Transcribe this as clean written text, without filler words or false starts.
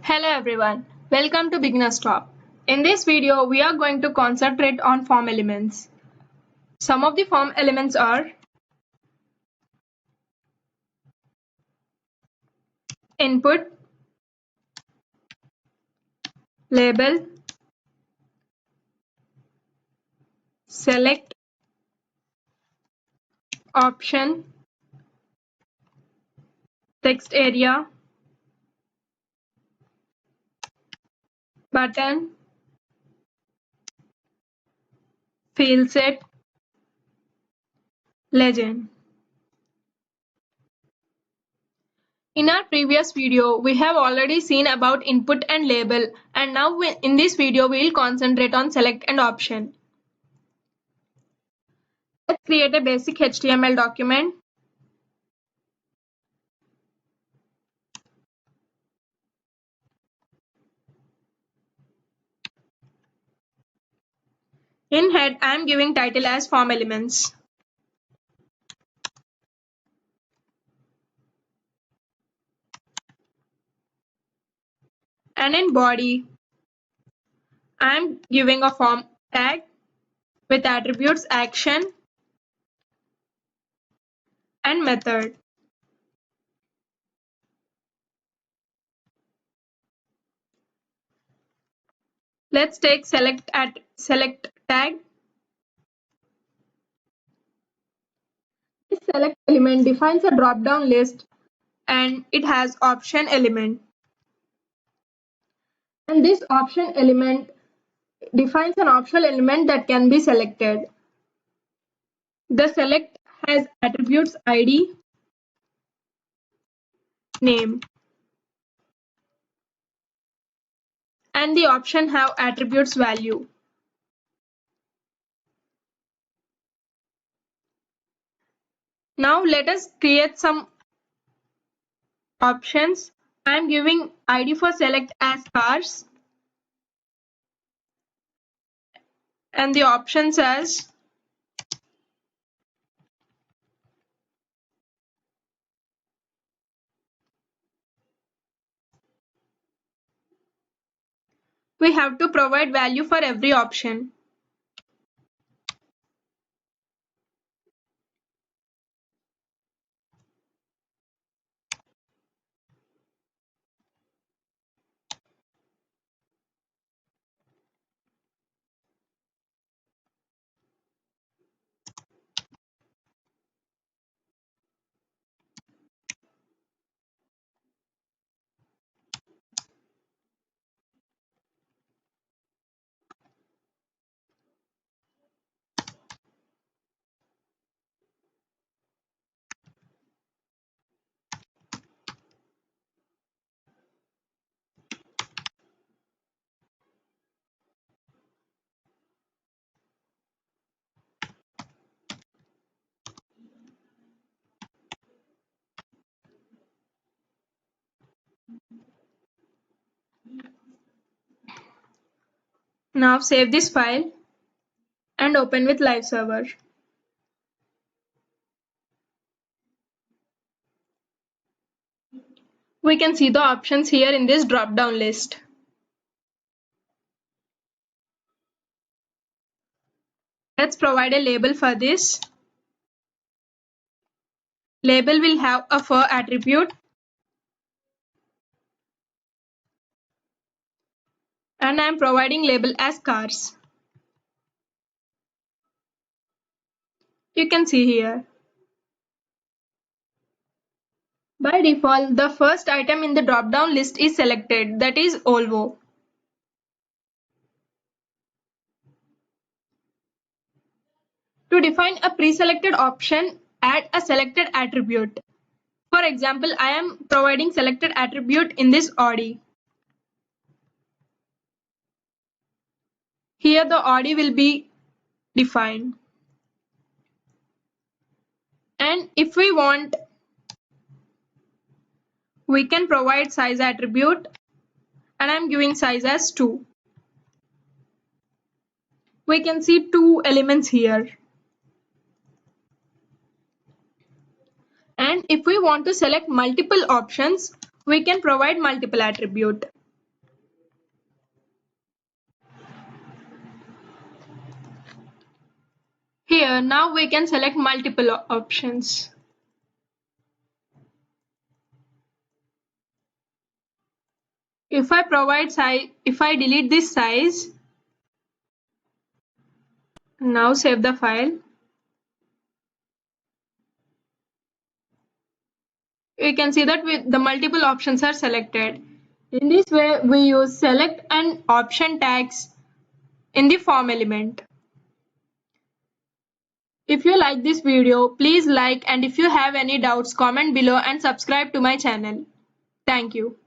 Hello everyone, welcome to Beginner's Talk. In this video, we are going to concentrate on form elements. Some of the form elements are input, label, select, option, text area, button, field set, legend. In our previous video, we have already seen about input and label, and now in this video we will concentrate on select and option. Let's create a basic HTML document. In head, I am giving title as form elements. And in body, I am giving a form tag with attributes action and method. Let's take select tag. This select element defines a drop-down list and it has option element. And this option element defines an optional element that can be selected. The select has attributes ID, name, and the option have attributes value. Now let us create some options. I am giving ID for select as cars and the options as we have to provide value for every option. Now save this file and open with Live Server. We can see the options here in this drop-down list. Let's provide a label for this. Label will have a for attribute and I am providing label as cars. You can see here. By default, the first item in the drop-down list is selected, that is Volvo. To define a pre-selected option, add a selected attribute. For example, I am providing selected attribute in this Audi. Here the Audi will be defined. And if we want, we can provide size attribute and I'm giving size as 2. We can see 2 elements here. And if we want to select multiple options, we can provide multiple attribute. Here, now we can select multiple options. If I delete this size, now save the file. We can see that the multiple options are selected. In this way, we use select and option tags in the form element. If you like this video, please like, and if you have any doubts, comment below and subscribe to my channel. Thank you.